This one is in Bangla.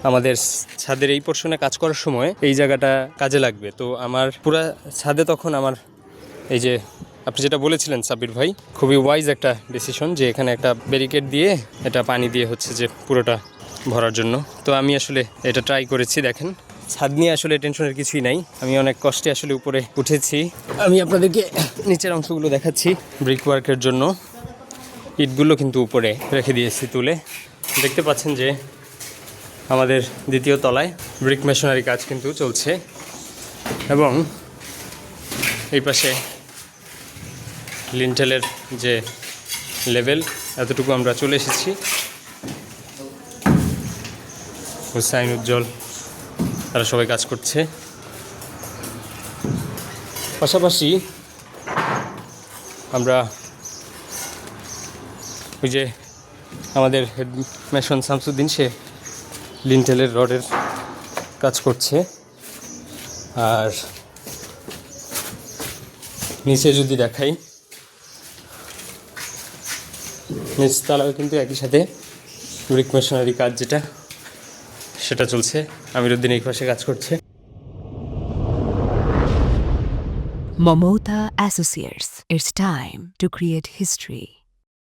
আমাদের ছাদের এই পোর্শনে কাজ করার সময় এই জায়গাটা কাজে লাগবে। তো আমার পুরা ছাদে তখন আমার এই যে আপনি যেটা বলেছিলেন সাব্বির ভাই, খুবই ওয়াইজ একটা ডিসিশন যে এখানে একটা ব্যারিকেড দিয়ে এটা পানি দিয়ে হচ্ছে যে পুরোটা ভরার জন্য। তো আমি আসলে এটা ট্রাই করেছি। দেখেন ছাদ নিয়ে আসলে টেনশনের কিছুই নাই। আমি অনেক কষ্টে আসলে উপরে উঠেছি। আমি আপনাদেরকে নিচের অংশগুলো দেখাচ্ছি। ব্রিক ওয়ার্কের জন্য ইটগুলো কিন্তু উপরে রেখে দিয়েছি তুলে। দেখতে পাচ্ছেন যে আমাদের দ্বিতীয় তলায় ব্রিক মেশনারি কাজ কিন্তু চলছে এবং এই পাশে লিন্টেলের যে লেভেল এতটুকু আমরা চলে এসেছি। হুসাইন, উজ্জ্বল তারা সবাই কাজ করছে। পাশাপাশি আমরা ওই যে আমাদের হেড মেশন শামসুদ্দিন, সে লিন্টেলের রডের কাজ করছে। আর নিচে যদি দেখাই, নিচতলাও কিন্তু একই সাথে ব্রিক মেশনারি কাজ যেটা সেটা চলছে। আমিরুদ্দিন এই পাশে কাজ করছে। Momota Associates. It's time to create history.